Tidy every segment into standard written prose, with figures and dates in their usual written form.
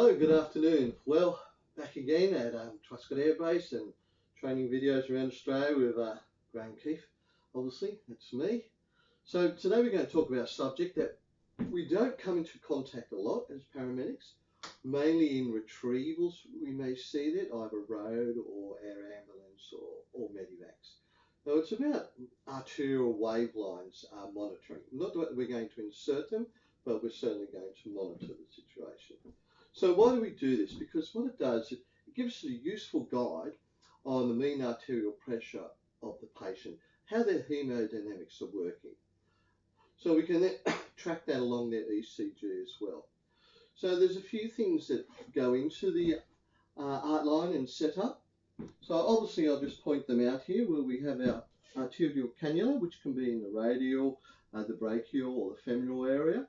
Hello, good afternoon. Well, back again at Truscott Air Base and training videos around Australia with Graham Keefe. Obviously, that's me. So today we're going to talk about a subject that we don't come into contact a lot as paramedics. Mainly in retrievals, we may see that either road or air ambulance or medivacs. So it's about arterial wave lines monitoring. Not that we're going to insert them, but we're certainly going to monitor the situation. So why do we do this? Because what it does, it gives us a useful guide on the mean arterial pressure of the patient, how their hemodynamics are working. So we can then track that along their ECG as well. So there's a few things that go into the outline and setup. So obviously I'll just point them out here where we have our arterial cannula, which can be in the radial, the brachial or the femoral area.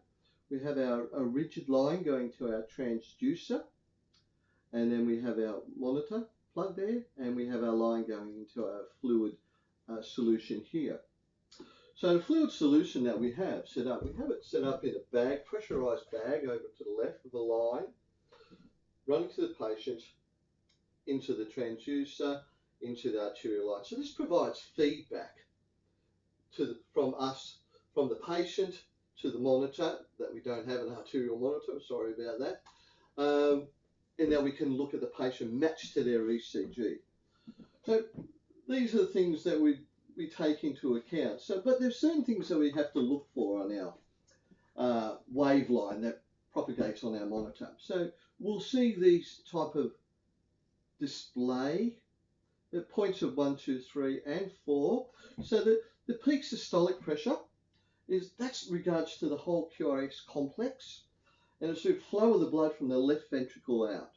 We have our rigid line going to our transducer, and then we have our monitor plug there, and we have our line going into our fluid solution here. So the fluid solution that we have set up in a bag, pressurized bag over to the left of the line, running to the patient, into the transducer, into the arterial line. So this provides feedback from the patient to the monitor, that we don't have an arterial monitor, sorry about that. And now we can look at the patient matched to their ECG. So these are the things that we take into account. So, but there's certain things that we have to look for on our wave line that propagates on our monitor. So we'll see these type of display at points of 1, 2, 3, and 4. So the peak systolic pressure that's regards to the whole QRS complex, and it's the flow of the blood from the left ventricle out.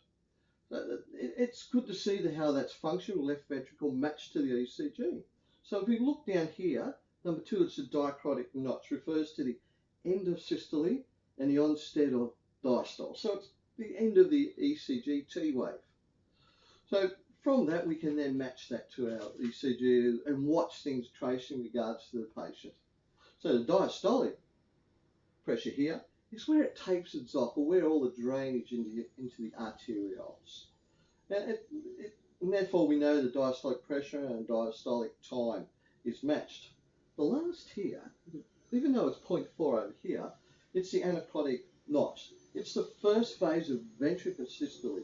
So it's good to see how that's functioning, left ventricle matched to the ECG. So if we look down here, number 2, it's a diacritic notch, refers to the end of systole and the onset of diastole. So it's the end of the ECG T wave. So from that, we can then match that to our ECG and watch things trace in regards to the patient. So the diastolic pressure here is where it tapers off, or where all the drainage into the arterioles. And therefore we know the diastolic pressure and diastolic time is matched. The last here, even though it's 0.4 over here, it's the anacotic notch. It's the first phase of ventricular systole.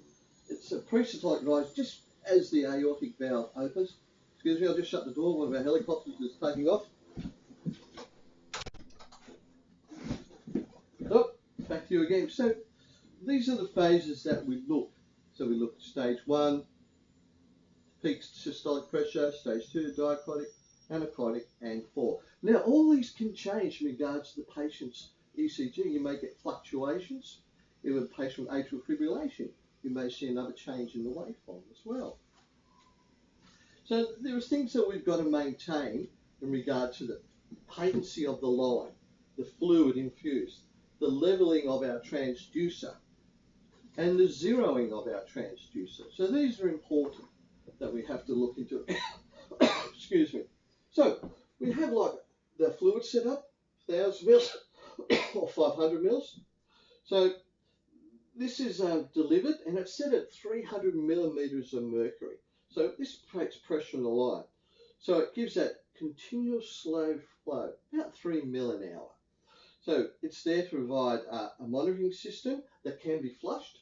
It's a pre-systolic rise just as the aortic valve opens. Excuse me, I'll just shut the door. One of our helicopters is taking off. Oh, back to you again. So these are the phases that we look. So we look at stage 1, peak systolic pressure, stage 2, diacritic, anacotic, and 4. Now all these can change in regards to the patient's ECG. You may get fluctuations. If a patient with atrial fibrillation, you may see another change in the waveform as well. So there are things that we've got to maintain in regard to the patency of the line, the fluid infused, the leveling of our transducer, and the zeroing of our transducer. So these are important that we have to look into. Excuse me. So we have like the fluid setup, 1,000 mils or 500 mils. So this is delivered, and it's set at 300 millimeters of mercury. So this creates pressure in the line. So it gives that continuous slow flow, about 3 mil an hour. So it's there to provide a monitoring system that can be flushed,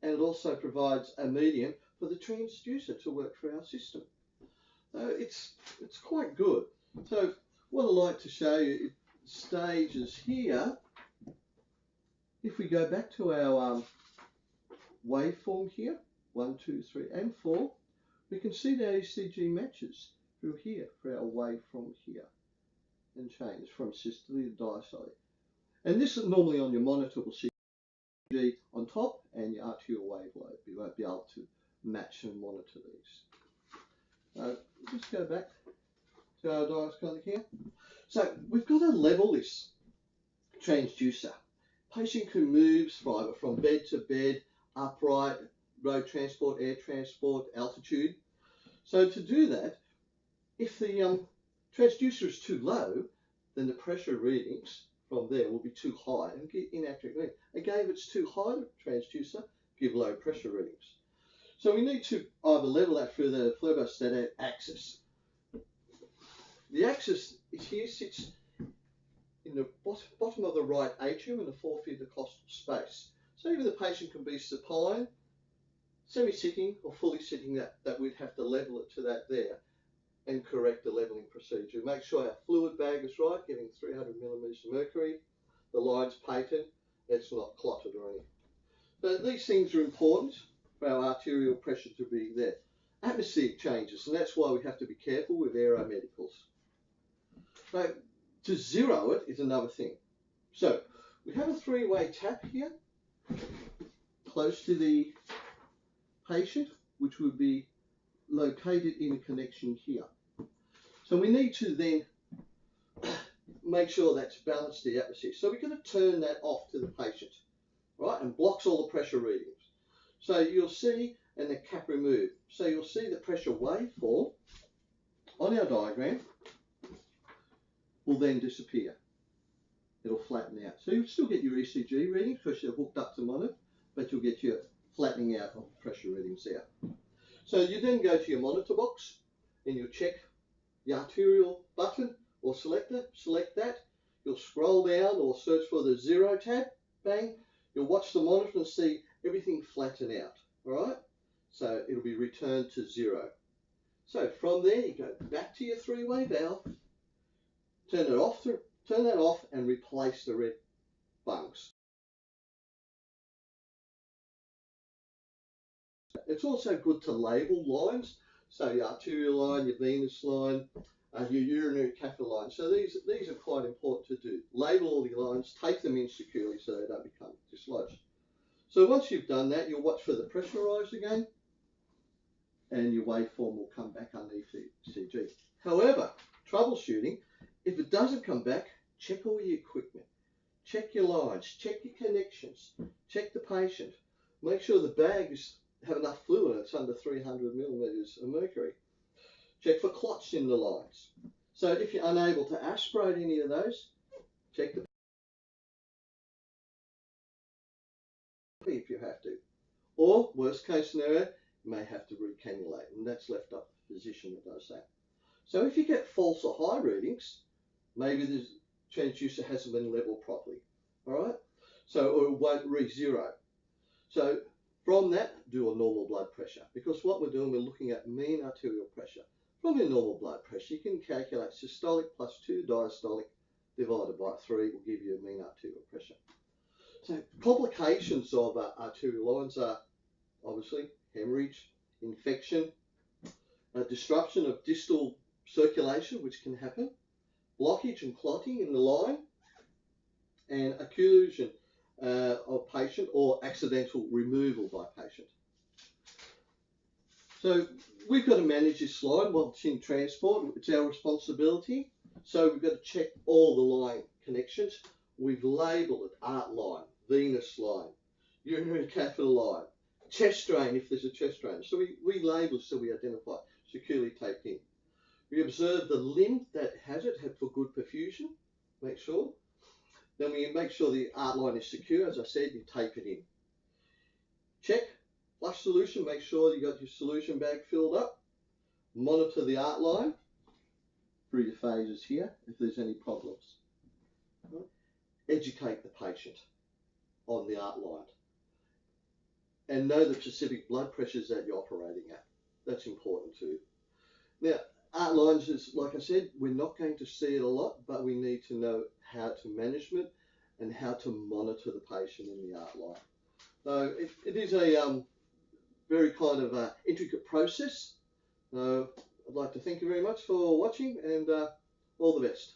and it also provides a medium for the transducer to work for our system. It's quite good. So what I'd like to show you, stages here. If we go back to our waveform here, 1, 2, 3, and 4, we can see the ECG matches through here for our waveform here, and change from systole to diastole. And this is normally on your monitor, will see ECG on top and your arterial wave load. You won't be able to match and monitor these. Just go back to our diastolic here. So we've got to level this transducer. Patient can move either from bed to bed, upright, road transport, air transport, altitude. So to do that, if the transducer is too low, then the pressure readings from there will be too high and get inaccurate reading. Again, if it's too high, the transducer give low pressure readings. So we need to either level that through the phlebostatic axis. The axis here sits in the bottom of the right atrium in the fourth intercostal space. So even the patient can be supine, semi-sitting or fully sitting, that we'd have to level it to that there and correct the leveling procedure. Make sure our fluid bag is right, giving 300 millimeters of mercury, the line's patent, it's not clotted or anything. But these things are important for our arterial pressure to be there. Atmospheric changes, and that's why we have to be careful with aeromedicals. So to zero it is another thing. So we have a three-way tap here, close to the patient, which would be located in a connection here. So we need to then make sure that's balanced the atmosphere. So we're going to turn that off to the patient, right, and blocks all the pressure readings. So you'll see, and the cap removed. So you'll see the pressure waveform on our diagram will then disappear. It'll flatten out. So you'll still get your ECG readings because you're hooked up to monitor, but you'll get your flattening out of pressure readings there. So you then go to your monitor box and you'll check the arterial button or selector, select that. You'll scroll down or search for the 0 tab, bang. You'll watch the monitor and see everything flatten out, all right? So it'll be returned to 0. So from there you go back to your three-way valve, turn that off and replace the red bungs. It's also good to label lines, so your arterial line, your venous line, your urinary catheter line. So these are quite important to do. Label all your lines, take them in securely so they don't become dislodged. So once you've done that, you'll watch for the pressure rise again, and your waveform will come back underneath the ECG. However, troubleshooting, if it doesn't come back, check all your equipment, check your lines, check your connections, check the patient, make sure the bags have enough fluid, it's under 300 millimeters of mercury. Check for clots in the lines. So if you're unable to aspirate any of those, check the if you have to. Or worst case scenario, you may have to recannulate, and that's left up to the physician that does that. So if you get false or high readings, maybe the transducer hasn't been leveled properly, all right? So, or it won't re-zero. So from that, do a normal blood pressure, because what we're doing, we're looking at mean arterial pressure. From your normal blood pressure, you can calculate systolic plus 2 diastolic divided by 3 will give you a mean arterial pressure. So complications of arterial lines are obviously hemorrhage, infection, disruption of distal circulation, which can happen, blockage and clotting in the line, and occlusion of patient or accidental removal by patient. So we've got to manage this line while it's in transport. It's our responsibility. So we've got to check all the line connections. We've labelled it art line, venous line, urinary catheter line, chest drain if there's a chest drain. So we label so we identify, securely taped in. We observe the limb that has it for good perfusion, make sure. Then we make sure the art line is secure. As I said, you tape it in. Check, flush solution, make sure you got your solution bag filled up. Monitor the art line through your phases here if there's any problems. Educate the patient on the art line. And know the specific blood pressures that you're operating at. That's important too. Now, art lines is, like I said, we're not going to see it a lot, but we need to know how to management and how to monitor the patient in the art line. So it is a very kind of intricate process. I'd like to thank you very much for watching, and all the best.